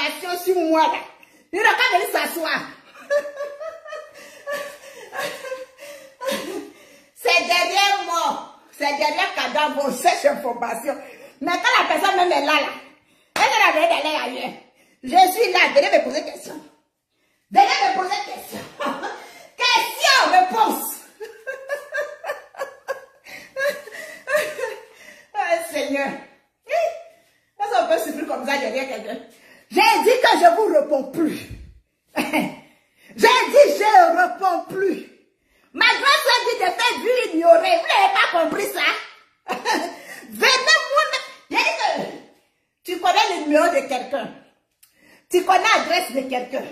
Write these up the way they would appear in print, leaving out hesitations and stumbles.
observation sur moi là. Il n'a qu'à venir s'asseoir. C'est derrière moi. C'est derrière cadavre, on cherche information. Mais quand la personne même est là, elle est d'aller ailleurs. Je suis là, venez me poser question. Venez me poser question. Question, réponse. Oh, Seigneur. Est-ce qu'on peut souffrir comme ça derrière quelqu'un? J'ai dit que je vous réponds plus. J'ai dit je ne réponds plus. Ma grande soeur dit de faire vous ignorer. Vous n'avez pas compris ça? Venez moi-même. Tu connais le numéro de quelqu'un. Tu connais l'adresse de quelqu'un.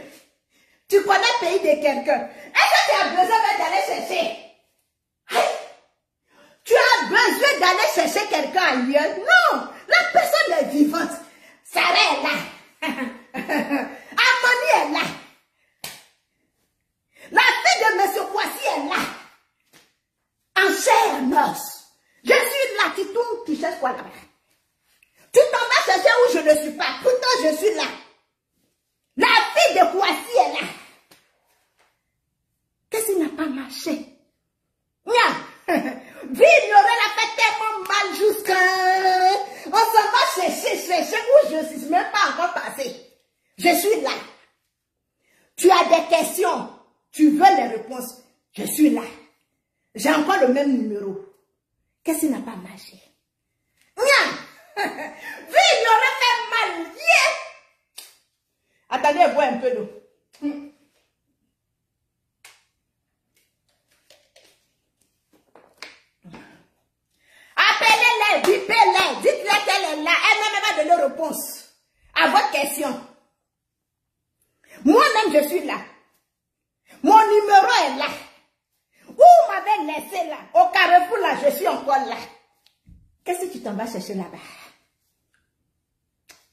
Tu connais le pays de quelqu'un. Est-ce que tu as besoin d'aller chercher? Tu as besoin d'aller chercher quelqu'un ailleurs? Non. La personne est vivante. Sarah est là. Harmonie est là. La fille de M. Kwasi est là. En chair, en os. Je suis là. Tu tournes, tu cherches quoi là-bas? Tu t'en vas chercher où je ne suis pas. Pourtant, je suis là. La fille de Kwasi est là. Qu'est-ce qui n'a pas marché? Vie ignorée l'a fait tellement mal jusqu'à... On s'en va chercher où je ne suis même pas encore passé. Je suis là. Tu as des questions. Tu veux les réponses. Je suis là. J'ai encore le même numéro. Qu'est-ce qui n'a pas marché? Vie ignorée fait mal. Yeah. Attendez, bois un peu d'eau. Appelez-les, bipez-les, dites-les qu'elle est là. Elle-même va donner réponse à votre question. Moi-même, je suis là. Mon numéro est là. Où vous m'avez laissé là? Au carrefour là, je suis encore là. Qu'est-ce que tu t'en vas chercher là-bas?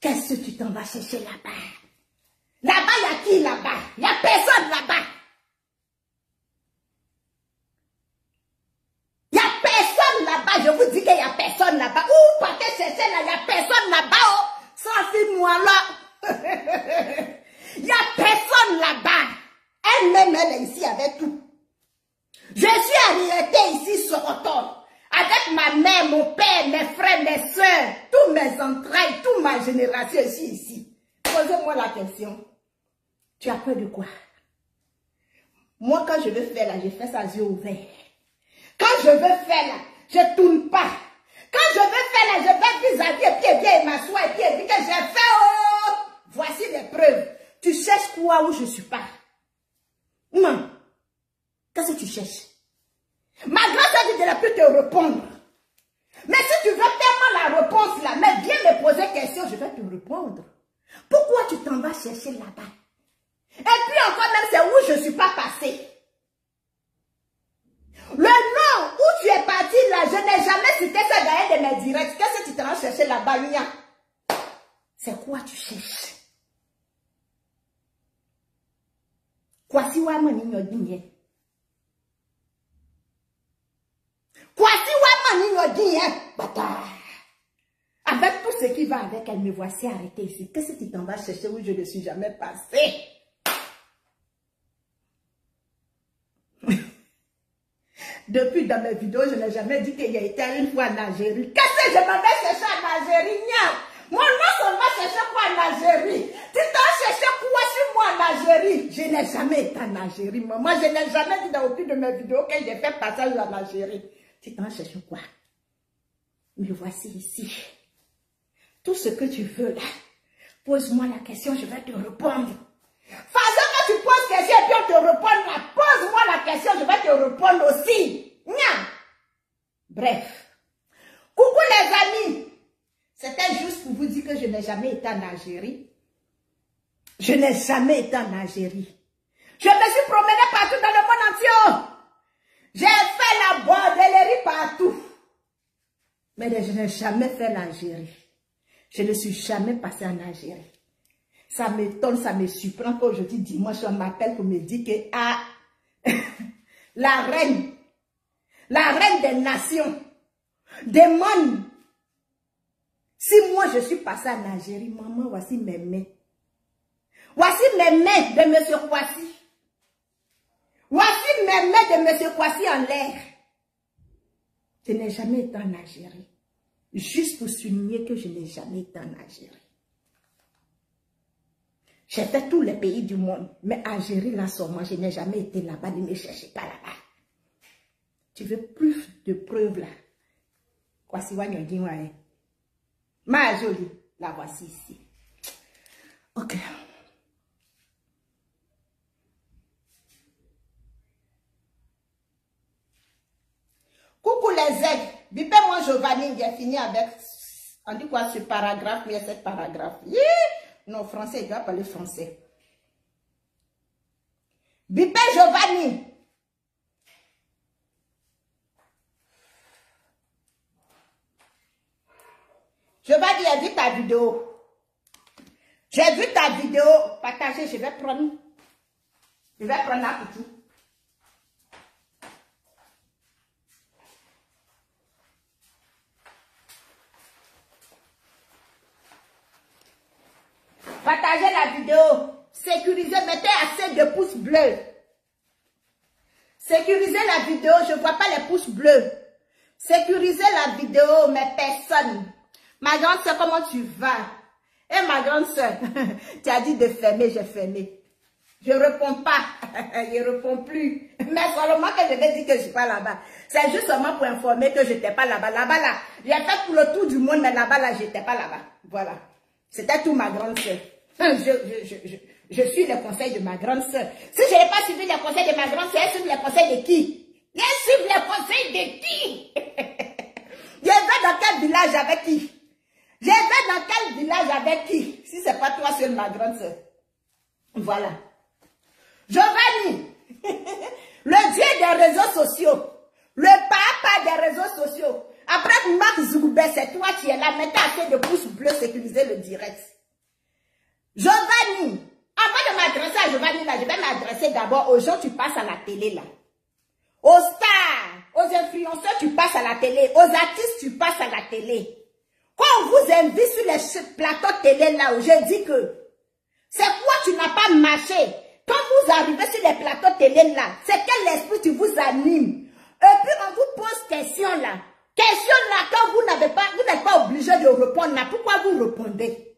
Qu'est-ce que tu t'en vas chercher là-bas? Là-bas, il y a qui là-bas? Il n'y a personne là-bas. Il n'y a personne là-bas. Je vous dis qu'il n'y a personne là-bas. Où vous partez chercher là? Il n'y a personne là-bas. Oh, sans film-moi là. Il n'y a personne là-bas. Elle-même, elle est ici avec tout. Je suis arrêtée ici sur Oton. Avec ma mère, mon père, mes frères, mes soeurs, tous mes entrailles, toute ma génération ici. Posez-moi la question. Tu as peur de quoi? Moi, quand je veux faire là, je fais ça yeux ouverts. Quand je veux faire là, je ne tourne pas. Quand je veux faire là, je vais vis-à-vis et puis bien m'asseoir et puis que j'ai fait. Oh, voici les preuves. Tu cherches quoi où je ne suis pas? Non. Qu'est-ce que tu cherches? Ma grande dit de la plus te répondre. Mais si tu veux tellement la réponse là, mais viens me poser question, je vais te répondre. Pourquoi tu t'en vas chercher là-bas? Et puis encore même, c'est où je ne suis pas passé. Le nom où tu es parti là, je n'ai jamais cité ça dans un de mes directs. Qu'est-ce que tu t'en vas chercher là-bas, Nia? C'est quoi tu cherches? Kwasi wa mani nyodinye. Kwasi wa mani nyodinye. Bata. Avec tout ce qui va avec, elle me voici arrêtée ici. Qu'est-ce que tu t'en vas chercher où je ne suis jamais passé? Depuis dans mes vidéos, je n'ai jamais dit qu'il y a été une fois en Algérie. Qu'est-ce que je m'en vais chercher en Algérie? Mon nom, on va chercher quoi en Algérie? Tu t'en cherché quoi sur moi en Algérie? Je n'ai jamais été en Algérie. Moi, je n'ai jamais dit dans aucune de mes vidéos que j'ai fait passage en Algérie. Tu t'en cherches quoi? Me voici ici. Tout ce que tu veux là, pose-moi la question, je vais te répondre. Faisons que tu poses question et puis on te répond là. Pose-moi la question, je vais te répondre aussi. Nya. Bref. Coucou les amis. C'était juste pour vous dire que je n'ai jamais été en Algérie. Je n'ai jamais été en Algérie. Je me suis promenée partout dans le monde entier. J'ai fait la bordellerie partout. Mais je n'ai jamais fait l'Algérie. Je ne suis jamais passée en Algérie. Ça m'étonne, ça me surprend qu'aujourd'hui, dimanche, on m'appelle pour me dire que la reine des nations, demande, si moi je suis passée en Algérie, maman, voici mes mains. Voici mes mains de M. Kwasi. Voici mes mains de M. Kwasi en l'air. Je n'ai jamais été en Algérie. Juste pour souligner que je n'ai jamais été en Algérie. J'ai fait tous les pays du monde. Mais Algérie, là, sur moi, je n'ai jamais été là-bas. Ne me cherchez pas là-bas. Tu veux plus de preuves là? Kwasi Wanyondiwa. Ma jolie, la voici ici. Ok. Coucou les aigles. Bipez-moi Giovanni, j'ai fini avec, on dit quoi ce paragraphe, mais cette paragraphe. Non, français, il doit parler français. Bipez Giovanni. Giovanni, j'ai vu ta vidéo. J'ai vu ta vidéo partagée, je vais prendre un petit. Partagez la vidéo. Sécurisez, mettez assez de pouces bleus. Sécurisez la vidéo, je ne vois pas les pouces bleus. Sécurisez la vidéo, mes personnes. Ma grande soeur, comment tu vas? Et ma grande soeur, tu as dit de fermer, j'ai fermé. Je ne réponds pas, je ne réponds plus. Mais seulement que je vais dire que je ne suis pas là-bas. C'est juste seulement pour informer que je n'étais pas là-bas. Là-bas, là, j'ai fait pour le tour du monde, mais là-bas, là, je n'étais pas là-bas. Voilà. C'était tout ma grande soeur. Je suis le conseil de ma grande soeur. Si je n'ai pas suivi les conseils de ma grande soeur, elle suit les conseils de qui? Elle suit les conseils de qui? Je vais dans quel village avec qui? Je vais dans quel village avec qui? Si ce n'est pas toi, c'est ma grande soeur. Voilà. Giovanni, le dieu des réseaux sociaux, le papa des réseaux sociaux. Après Mark Zuckerberg, c'est toi qui es là. Mettez assez de pouces bleus, sécuriser le direct. Giovanni, avant de m'adresser à Giovanni, là, je vais m'adresser d'abord aux gens qui passent à la télé, là. Aux stars, aux influenceurs, tu passes à la télé. Aux artistes, tu passes à la télé. Quand on vous invite sur les plateaux télé, là, où je dis que c'est quoi tu n'as pas marché. Quand vous arrivez sur les plateaux télé, là, c'est quel esprit qui vous anime. Et puis, on vous pose question, là. Question, là, quand vous n'avez pas, vous n'êtes pas obligé de répondre, là. Pourquoi vous répondez?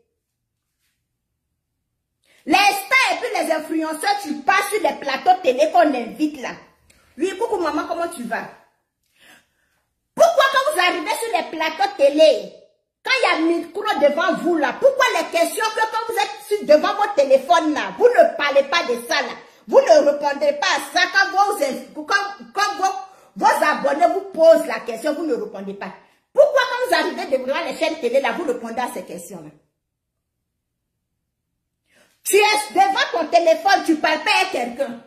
Les stars et puis les influenceurs, tu passes sur les plateaux télé qu'on invite là. Oui, coucou maman, comment tu vas? Pourquoi quand vous arrivez sur les plateaux télé, quand il y a un micro devant vous là, pourquoi les questions que quand vous êtes devant votre téléphone là, vous ne parlez pas de ça là, vous ne répondez pas à ça quand vos abonnés vous posent la question, vous ne répondez pas. Pourquoi quand vous arrivez devant les chaînes télé là, vous répondez à ces questions là? Tu es devant ton téléphone, tu parles pas à quelqu'un.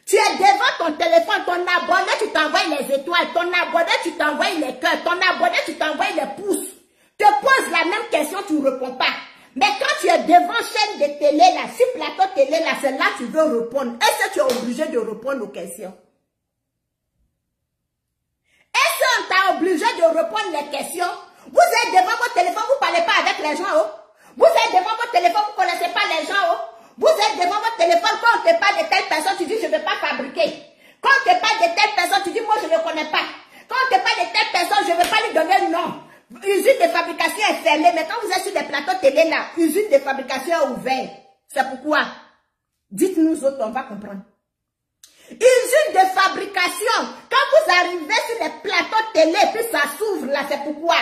Tu es devant ton téléphone, ton abonné, tu t'envoies les étoiles. Ton abonné, tu t'envoies les cœurs. Ton abonné, tu t'envoies les pouces. Te pose la même question, tu ne réponds pas. Mais quand tu es devant chaîne de télé, là, sur plateau télé, là, c'est là que tu veux répondre. Est-ce que tu es obligé de répondre aux questions? Est-ce qu'on t'a obligé de répondre les questions? Vous êtes devant votre téléphone, vous ne parlez pas avec les gens, oh? Vous êtes devant votre téléphone, vous ne connaissez pas les gens, oh? Vous êtes devant votre téléphone, quand on te parle de telle personne, tu dis je ne vais pas fabriquer. Quand on te parle de telle personne, tu dis moi je ne connais pas. Quand on te parle de telle personne, je ne vais pas lui donner le nom. Usine de fabrication est fermée, mais quand vous êtes sur des plateaux télé là, usine de fabrication est ouverte. C'est pourquoi? Dites-nous autres, on va comprendre. Usine de fabrication, quand vous arrivez sur les plateaux télé, puis ça s'ouvre là, c'est pourquoi?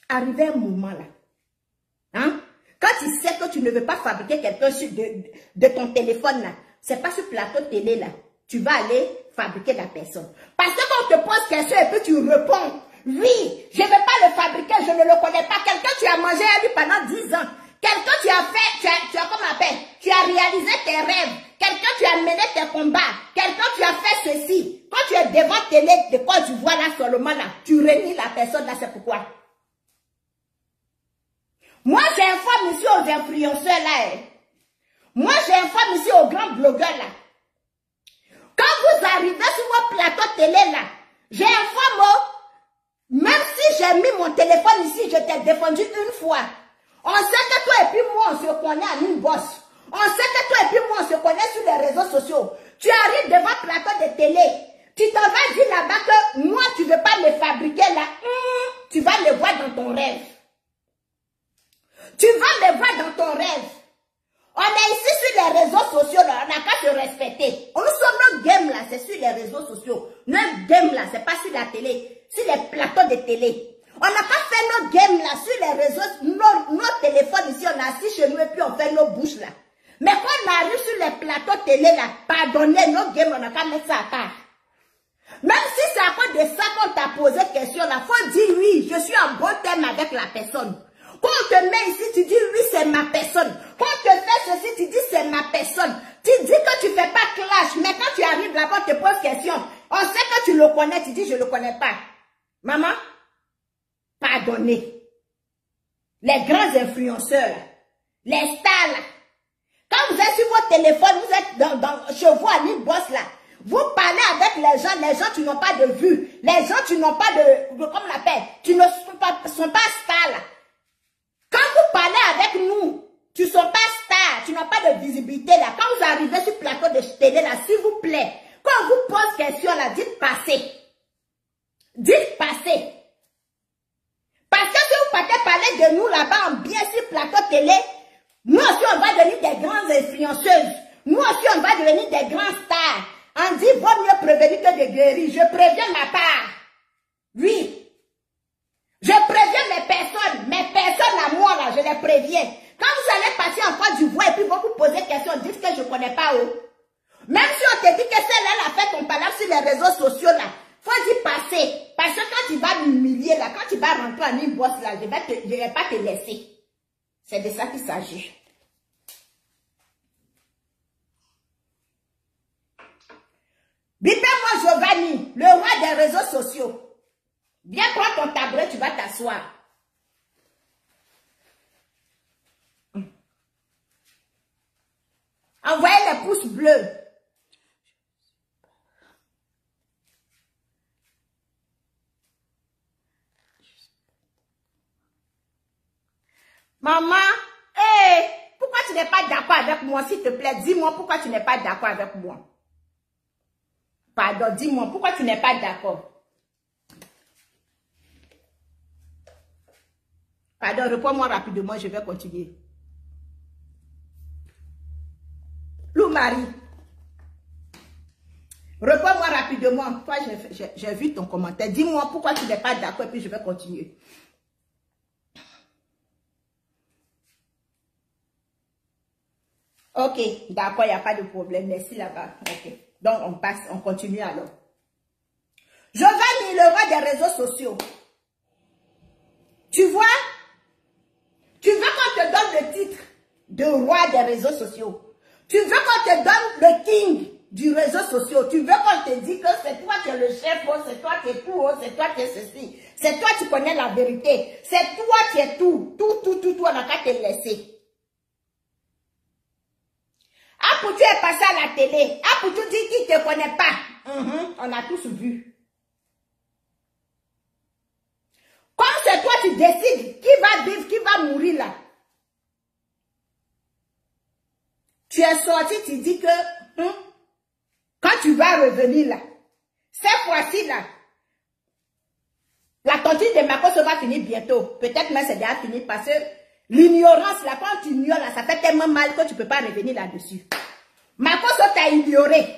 Arrivé un moment là, hein? Quand tu sais que tu ne veux pas fabriquer quelque chose de ton téléphone là, c'est pas sur plateau télé là, tu vas aller fabriquer la personne. Parce que quand on te pose question et puis tu réponds, oui, je ne vais pas le fabriquer, je ne le connais pas. Quelqu'un tu as mangé à lui pendant 10 ans. Quelqu'un tu as fait, tu as comment on appelle, tu as réalisé tes rêves. Quelqu'un tu as mené tes combats. Quelqu'un tu as fait ceci. Quand tu es devant télé de Côte d'Ivoire là seulement là, tu réunis la personne là, c'est pourquoi. Moi, j'informe ici aux influenceurs là. Moi, j'informe ici aux grands blogueurs là. Quand vous arrivez sur vos plateaux télé là, j'informe, même si j'ai mis mon téléphone ici, je t'ai défendu une fois. On sait que toi et puis moi, on se connaît à une bosse. On sait que toi et puis moi, on se connaît sur les réseaux sociaux. Tu arrives devant le plateau de télé. Tu t'en vas dire là-bas que moi, tu ne veux pas les fabriquer là. Tu vas les voir dans ton rêve. Tu vas les voir dans ton rêve. On est ici sur les réseaux sociaux, là, on n'a qu'à se respecter. Nous sommes notre game là, c'est sur les réseaux sociaux. Notre game là, c'est pas sur la télé, sur les plateaux de télé. On n'a qu'à faire notre game là, sur les réseaux, nos téléphones ici, on est assis chez nous et puis on fait nos bouches là. Mais quand on arrive sur les plateaux télé là, pardonnez, notre game, on n'a qu'à mettre ça à part. Même si c'est à cause de ça qu'on t'a posé question là, faut dire oui, je suis en bon terme avec la personne. Quand on te met ici, tu dis oui, c'est ma personne. Quand on te fait ceci, tu dis c'est ma personne. Tu dis que tu ne fais pas clash, mais quand tu arrives là-bas, on te pose question. On sait que tu le connais, tu dis je ne le connais pas. Maman, pardonnez. Les grands influenceurs, les stars là. Quand vous êtes sur votre téléphone, vous êtes chez vous à l'inbox là. Vous parlez avec les gens qui n'ont pas de vue. Les gens qui n'ont pas de comment on l'appelle, qui ne sont pas stars là. Quand vous parlez avec nous, tu ne sont pas stars, tu n'as pas de visibilité là. Quand vous arrivez sur le plateau de télé là, s'il vous plaît, quand on vous pose question là, dites passez. Dites passez. Parce que si vous partez parler de nous là-bas en bien sur le plateau télé, nous aussi on va devenir des grandes influenceuses. Nous aussi on va devenir des grands stars. On dit vaut mieux prévenir que de guérir. Je préviens ma part. Oui. Je préviens mes personnes à moi là, je les préviens. Quand vous allez passer en Côte d'Ivoire et puis vous vous posez question, dites que je ne connais pas où. Même si on te dit que celle-là a fait ton palabre sur les réseaux sociaux là, faut dire passer. Parce que quand tu vas m'humilier là, quand tu vas rentrer en inbox là, je ne vais pas te laisser. C'est de ça qu'il s'agit. Bipez-moi Giovanni, le roi des réseaux sociaux. Viens prendre ton tabouret, tu vas t'asseoir. Envoyez les pouces bleus. Maman, hey, pourquoi tu n'es pas d'accord avec moi, s'il te plaît? Dis-moi pourquoi tu n'es pas d'accord avec moi. Pardon, dis-moi pourquoi tu n'es pas d'accord. Pardon, réponds-moi rapidement, je vais continuer. Lou Marie, réponds-moi rapidement. Toi, j'ai vu ton commentaire. Dis-moi pourquoi tu n'es pas d'accord et puis je vais continuer. Ok, d'accord, il n'y a pas de problème. Merci là-bas. Ok, donc on passe, on continue alors. Giovanni, le roi des réseaux sociaux. Tu vois? Tu veux qu'on te donne le titre de roi des réseaux sociaux. Tu veux qu'on te donne le king du réseau social. Tu veux qu'on te dise que c'est toi qui es le chef, c'est toi qui es tout, c'est toi qui es ceci. C'est toi qui connais la vérité. C'est toi qui es tout. Tout, on n'a qu'à te laisser. Apoutou est passé à la télé. Apoutou dit qu'il ne te connaît pas. On a tous vu. Comme c'est toi qui décides qui va vivre, qui va mourir là. Tu es sorti, tu dis que quand tu vas revenir là, cette fois-ci là, la tontine de Makoso va finir bientôt. Peut-être même c'est déjà fini parce que l'ignorance là, quand tu ignores là, ça fait tellement mal que tu ne peux pas revenir là-dessus. Makoso t'a ignoré.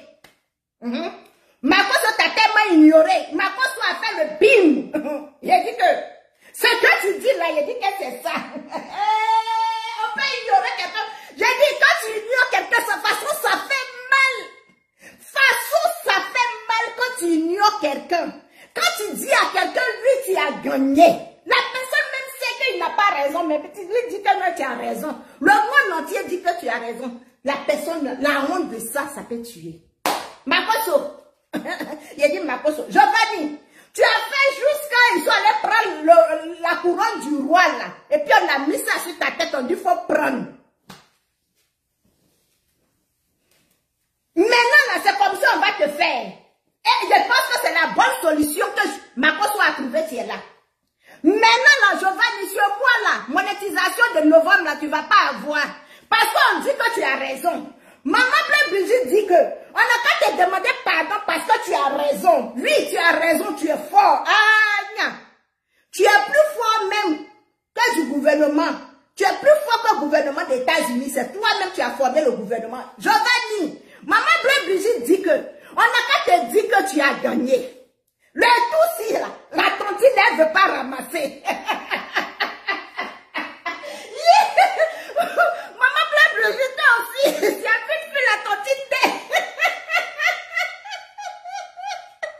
Makoso t'a tellement ignoré. Makoso a fait le bim. Il a dit que ce que tu dis là, il a dit que c'est ça. On peut ignorer quelqu'un. J'ai dit quand tu ignores quelqu'un, de façon ça fait mal. Façon ça fait mal quand tu ignores quelqu'un. Quand tu dis à quelqu'un, lui tu as gagné. La personne même sait qu'il n'a pas raison, mais tu lui dis que non, tu as raison. Le monde entier dit que tu as raison. La personne, la honte de ça, ça peut tuer. Makoso. Il a dit Makoso. Giovanni, tu as fait jusqu'à ils sont allés prendre la couronne du roi là. Et puis on a mis ça sur ta tête, on dit il faut prendre. Maintenant là, c'est comme ça on va te faire. Et je pense que c'est la bonne solution que Makoso a trouvée, tu es là. Maintenant, là, Giovanni, sur moi, là, monétisation de novembre, là, tu vas pas avoir. Parce qu'on dit que tu as raison. Maman Bleu Brigitte dit que on n'a qu'à te demander pardon parce que tu as raison. Oui, tu as raison, tu es fort. Ah, nya. Tu es plus fort même que du gouvernement. Tu es plus fort que le gouvernement des États-Unis. C'est toi-même qui as formé le gouvernement. Giovanni, Maman Bleu Brigitte dit que on n'a qu'à te dire que tu as gagné. Le tout si là, la tontine, elle ne veut pas ramasser. Maman Bleu Brigitte aussi, tu as vite fait la tontine.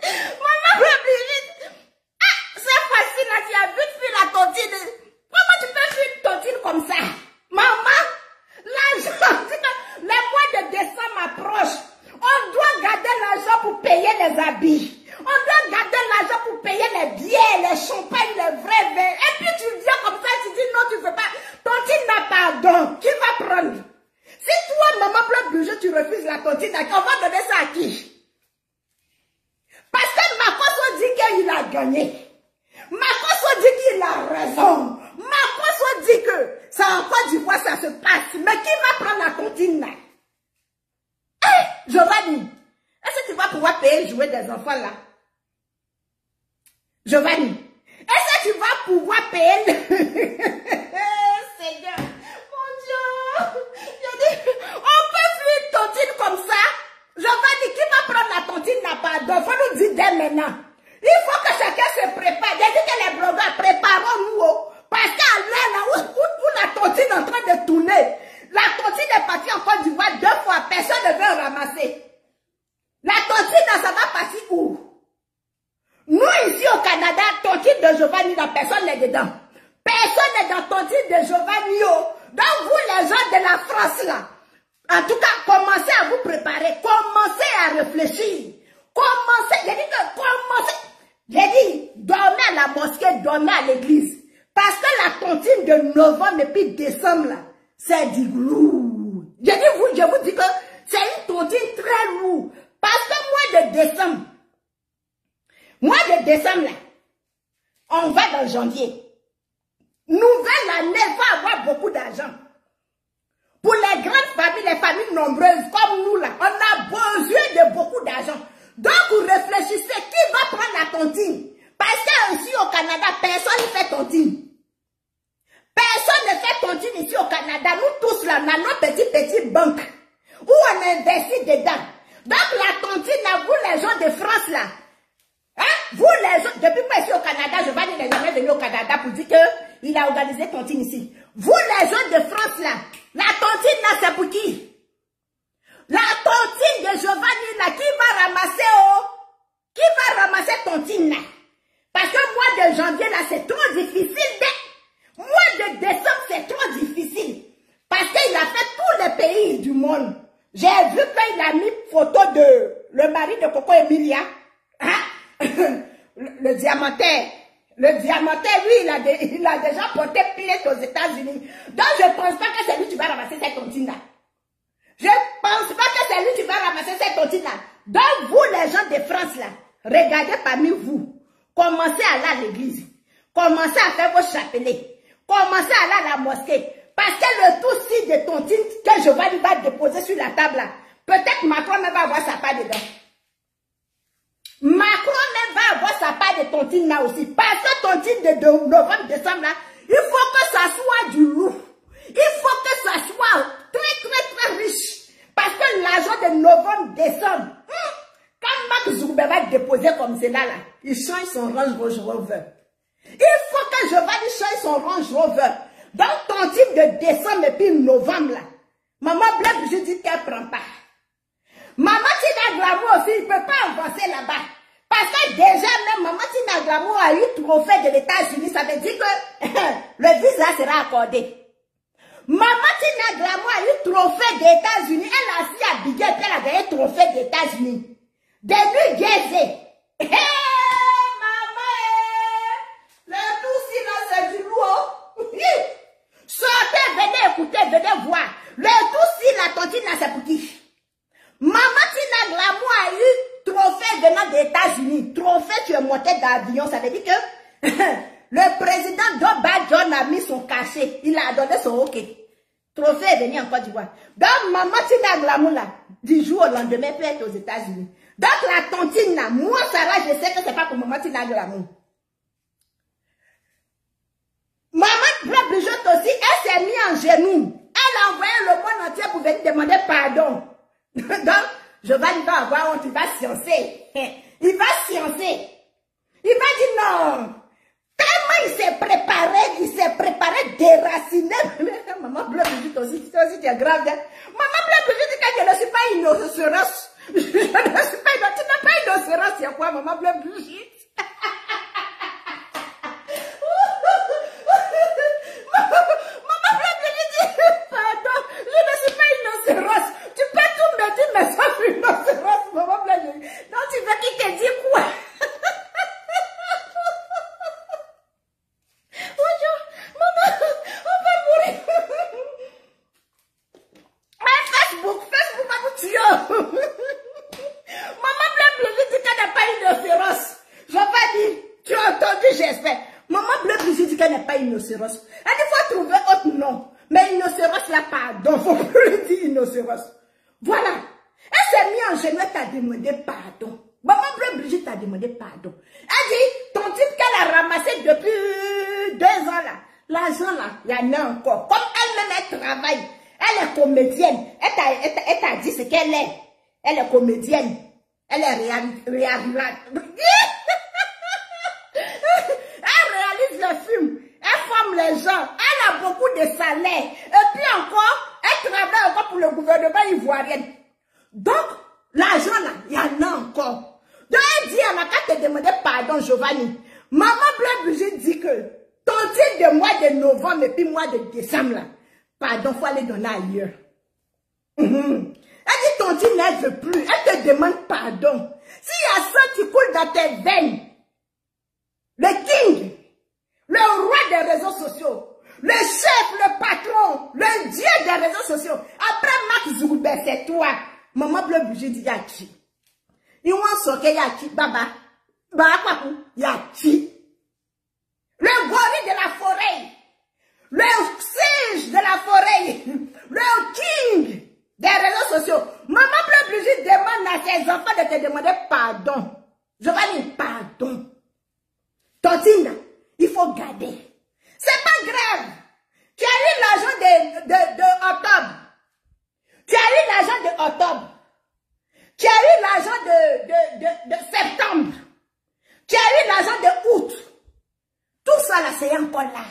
Maman Bleu Brigitte, ah, c'est facile là, tu as vite fait la tontine. Comment tu peux faire une tontine comme ça? Maman, l'argent, les mois de décembre approchent. On doit garder l'argent pour payer les habits. On doit garder l'argent pour payer les billets, les champagnes, les vrais vins. Et puis tu viens comme ça, tu dis non, tu ne veux pas. Tontine n'a pardon. Qui va prendre? Si toi, Maman Bleu Brigitte, tu refuses la tontine, on va donner ça à qui? Parce que Makoso dit qu'il a gagné. Makoso dit qu'il a raison. Makoso dit que c'est en Côte d'Ivoire ça se passe. Mais qui va prendre la tontine là? Hé, Giovanni, est-ce que tu vas pouvoir payer jouer des enfants là? Giovanni, est-ce que tu vas pouvoir payer Seigneur, mon Dieu, on peut faire une tontine comme ça? Giovanni, qui va prendre la tontine n'a pas d'offre? Faut nous dire dès maintenant. Il faut que chacun se prépare. J'ai dit que les blogueurs, préparons-nous. Parce qu'à là où la tontine est en train de tourner, la tontine est partie en Côte d'Ivoire 2 fois, personne ne veut ramasser. La tontine, ça va passer où? Nous, ici au Canada, tontine de Giovanni, personne n'est dedans. Personne n'est dans tontine de Giovanni. Donc, vous, les gens de la France, là, en tout cas, commencez à vous préparer. Commencez à réfléchir. Commencez, j'ai dit que commencez. J'ai dit, dormez à la mosquée, dormez à l'église. Parce que la tontine de novembre et puis décembre, là, c'est du lourd. Je vous dis que c'est une tontine très lourde. Parce que mois de décembre, là, on va dans janvier. Nouvelle année va avoir beaucoup d'argent. Pour les grandes familles, les familles nombreuses comme nous, là, on a besoin de beaucoup d'argent. Donc, vous réfléchissez, qui va prendre la tontine? Parce que ici au Canada, personne ne fait tontine. Personne ne fait tontine ici au Canada. Nous tous là, on a nos petites banques où on investit dedans. Donc la tontine là, vous les gens de France là, hein, vous les gens, depuis que je suis au Canada, je vais n'est jamais venu au Canada pour dire qu'il a organisé tontine ici. Vous les gens de France là, la tontine là c'est pour qui? La tontine de Giovanni là, qui va ramasser qui va ramasser tontine là? Parce que mois de janvier là, c'est trop difficile. Mois de décembre, c'est trop difficile. Parce qu'il a fait tous les pays du monde. J'ai vu qu'il a mis photo de le mari de Coco Emilia. Hein? le diamantaire. Le diamantaire, lui, il a déjà porté plainte aux États-Unis. Donc, je ne pense pas que c'est lui qui va ramasser cette tontine-là. Je ne pense pas que c'est lui qui va ramasser cette tontine-là. Donc, vous, les gens de France, là, regardez parmi vous. Commencez à aller à l'église. Commencez à faire vos chapelets. Commencez à aller à la mosquée. Parce que le tout si de tontine que Giovanni va déposer sur la table là, peut-être Macron même va avoir sa part dedans. Macron même va avoir sa part de tontine là aussi. Parce que tontine de novembre, décembre là, il faut que ça soit du lourd. Il faut que ça soit très riche. Parce que l'argent de novembre, décembre, quand Mark Zuckerberg va déposer comme cela là, il change son Range Rover. Il faut que Giovanni change son Range Rover. Donc, tontine de décembre et puis novembre là. Maman Bleu, je dis qu'elle ne prend pas. Maman Tina Glamour aussi, il ne peut pas avancer là-bas. Parce que déjà même Maman Tina Glamour a eu trophée de l'États-Unis, ça veut dire que le visa sera accordé. Maman Tina Glamour a eu trophée des États-Unis, elle a aussi à Biguet, elle a gagné trophée des États-Unis. Début Gazé. Sortez, venez écouter, venez voir. Le tout si la tontine là, c'est pour qui? Maman Tina Glamour a eu trophée venant des États-Unis. Trophée, tu es monté d'avion. Ça veut dire que Le président Doba John a mis son cachet. Il a donné son OK. Trophée est venu en Côte d'Ivoire. Donc, maman Tina Glamour, là, du jour au lendemain, peut être aux États-Unis. Donc, la tontine, là, moi, Sarah, je sais que c'est pas pour maman Tina Glamour. Maman Brigitte aussi, elle s'est mise en genoux. Elle a envoyé le monde entier pour venir demander pardon. Donc, Giovanni va avoir honte, il va sciencer. Il va sciencer. Il va dire non. Tellement il s'est préparé déraciné. Maman Bleu Brigitte aussi, tu es grave. Hein? Maman Bleu Brigitte, quand je ne suis pas innocente, je ne suis pas innocente. Tu n'es pas innocente, c'est quoi, Maman Bleu Brigitte? Maman Bleu Brigitte, pardon, je ne suis pas innocente. Tu peux tout me dire, mais ça, je suis innocente, Maman Bleu Brigitte. Donc, tu veux qu'il te dise quoi? Facebook va vous tuer. Maman Bleu Brigitte dit qu'elle n'a pas innocence. Je vais dire, tu as entendu, j'espère. Maman Bleu Brigitte dit qu'elle n'a pas innocence. Elle dit, il faut trouver autre nom. Mais innocence, là, pardon. Il ne faut plus dire innocence. Voilà. Elle s'est mise en genoux, elle t'a demandé pardon. Maman Bleu Brigitte t'a demandé pardon. Elle dit, ton titre qu'elle a ramassé depuis 2 ans, là. L'argent, là, il y en a encore. Comme elle-même, elle travaille. Elle est comédienne. Elle t'a dit ce qu'elle est. Elle est comédienne. Elle est elle réalise le film. Elle forme les gens. Elle a beaucoup de salaire. Et puis encore, elle travaille encore pour le gouvernement ivoirien. Donc, l'argent là, il y en a encore. Donc, elle dit à ma carte de demander pardon, Giovanni. Maman Bleu Brigitte dit que ton titre de mois de novembre et puis mois de décembre là, pardon, il faut aller donner ailleurs. Elle dit ton Dieu ne veut plus. Elle te demande pardon. S'il y a ça qui coule dans tes veines, le king, le roi des réseaux sociaux, le chef, le patron, le dieu des réseaux sociaux, après Mark Zuckerberg, c'est toi. Maman Bleu Brigitte dit Yachi. Il want soke Yachi, baba. Baba, Yachi. Le gorille de la forêt. Le singe de la forêt, le king des réseaux sociaux. Maman Bleu Brigitte demande à ses enfants de te demander pardon. Je vais dire pardon. Tontine, il faut garder. C'est pas grave. Tu as eu l'argent de octobre. Tu as eu l'argent de octobre. Tu as eu l'argent de septembre. Tu as eu l'argent de août. Tout ça là, c'est encore là.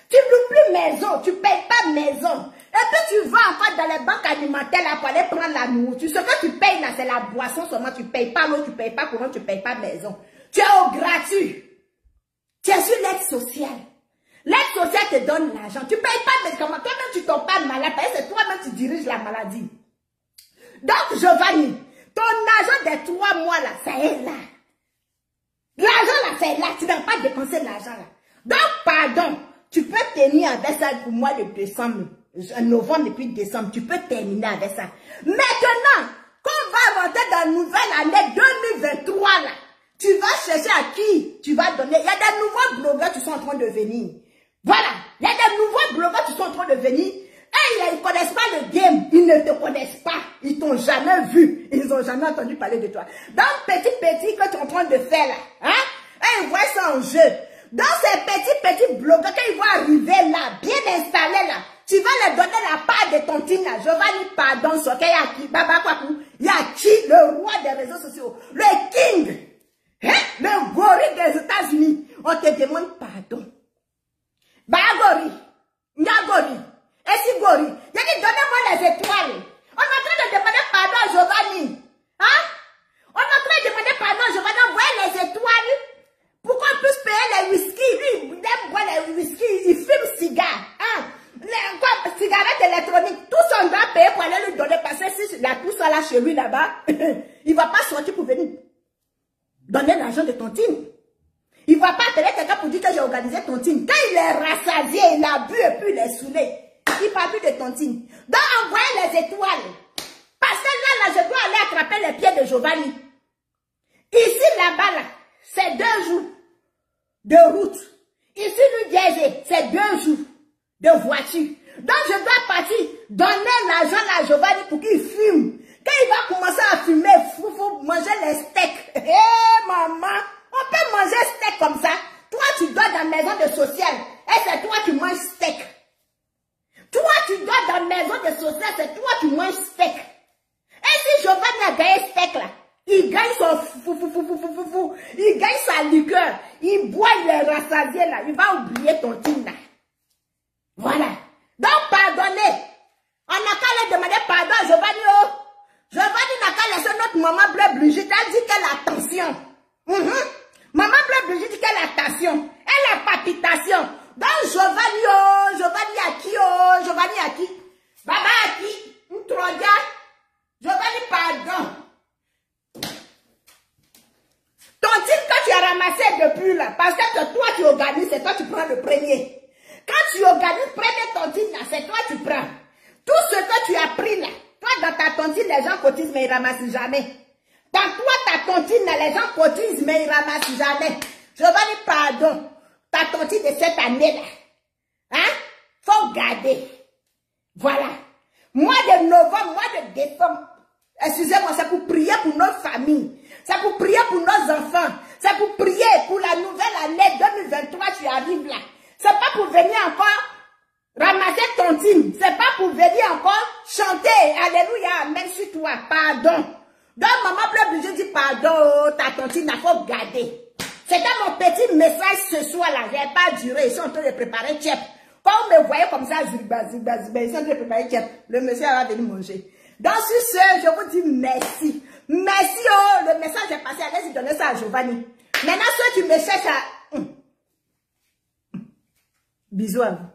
Tu ne loues plus maison, tu ne payes pas maison. Et puis tu vas encore dans les banques alimentaires là pour aller prendre la nourriture. Ce que tu payes là, c'est la boisson seulement. Tu ne payes pas l'eau, tu ne payes pas courant, tu ne payes pas maison. Tu es au gratuit. Tu es sur l'aide sociale. L'aide sociale te donne l'argent. Tu ne payes pas de médicaments. Toi-même, tu ne tombes pas malade. Parce que c'est toi-même qui diriges la maladie. Donc, Giovanni, ton argent des 3 mois là, ça est là. L'argent là, c'est là. Tu n'as pas dépensé l'argent là. Donc, pardon. Tu peux tenir avec ça pour moi de décembre, novembre et puis décembre. Tu peux terminer avec ça. Maintenant, quand on va rentrer dans la nouvelle année 2023, là, tu vas chercher à qui tu vas donner. Il y a des nouveaux blogueurs qui sont en train de venir. Voilà. Il y a des nouveaux blogueurs qui sont en train de venir. Et ils ne connaissent pas le game. Ils ne te connaissent pas. Ils t'ont jamais vu. Ils n'ont jamais entendu parler de toi. Donc, petit que tu es en train de faire là, hein, et ils voient ça en jeu. Dans ces petits blogueurs, quand ils vont arriver là, bien installés là, tu vas leur donner la part de ton team là. Giovanni, pardon, Yaki, Baba Kwaku, Yaki, le roi des réseaux sociaux, le king, hein, le gorille des États-Unis. On te demande pardon. Bagori, Nyagori, et si Gori, il a dit donnez-moi les étoiles. On est en train de demander pardon à Giovanni. Hein? On est en train de demander pardon à Giovanni, envoyez les étoiles. Pour qu'on puisse payer les whisky, lui, il aime boire les whisky, il fume cigare, hein, cigarette électronique, tout ça on doit payer pour aller lui donner, parce que si il a tout ça là chez lui là-bas, il ne va pas sortir pour venir donner l'argent de tontine. Il ne va pas appeler quelqu'un pour dire que j'ai organisé tontine. Quand il est rassasié, il a bu et puis il est saoulé, il ne parle plus de tontine. Donc envoyez les étoiles, parce que là, je dois aller attraper les pieds de Giovanni. Ici, là-bas, là, c'est 2 jours de route. Ici, New Jersey, c'est 2 jours de voiture. Donc, je dois partir donner l'argent à Giovanni pour qu'il fume. Quand il va commencer à fumer, il faut manger les steaks. Hé, maman, on peut manger steak comme ça. Toi, tu dors dans la maison de social. Et c'est toi qui manges steak. Toi, tu dors dans la maison de social. C'est toi qui manges steak. Et si Giovanni a gagné steak là, il gagne son il gagne sa liqueur. Il boit, il est rassasié là. Il va oublier ton team là. Voilà. Donc, pardonnez. On n'a qu'à lui demander pardon à Giovanni. Oh. Giovanni n'a qu'à laisser notre maman Bleu Brigitte. Elle dit qu'elle a tension. Maman Bleu Brigitte dit qu'elle a tension. Elle a palpitation. Donc, Giovanni, oh, Giovanni à qui, oh, Giovanni à qui? Baba à qui? Ntrodia. Giovanni, pardon. Ton titre, quand tu as ramassé depuis là, parce que c'est toi qui organises, c'est toi qui prends le premier. Quand tu organises, prenez ton titre là, c'est toi qui prends. Tout ce que tu as pris là, toi dans ta tontine, les gens cotisent, mais ils ne ramassent jamais. Dans toi, ta tontine là, les gens cotisent, mais ils ne ramassent jamais. Giovanni, pardon. Ta tontine de cette année là, hein, faut garder. Voilà. Mois de novembre, mois de décembre, excusez-moi, c'est pour prier pour notre famille. C'est pour prier pour nos enfants. C'est pour prier pour la nouvelle année 2023 qui arrive là. C'est pas pour venir encore ramasser tontine. C'est pas pour venir encore chanter. Alléluia, amen sur toi. Pardon. Donc, maman Bleu Brigitte dit pardon, ta tontine, il faut garder. C'était mon petit message ce soir là. Je n'ai pas duré. Ils sont en train de préparer tchèp. Quand vous me voyez comme ça, zigba, zigba, zigba, ils sont en train de préparer tchèp. Le monsieur va venir manger. Donc, sur ce, je vous dis merci. Merci, oh, le message est passé. Allez-y donner ça à Giovanni. Maintenant, ceux qui me cherchent à... Bisous à vous.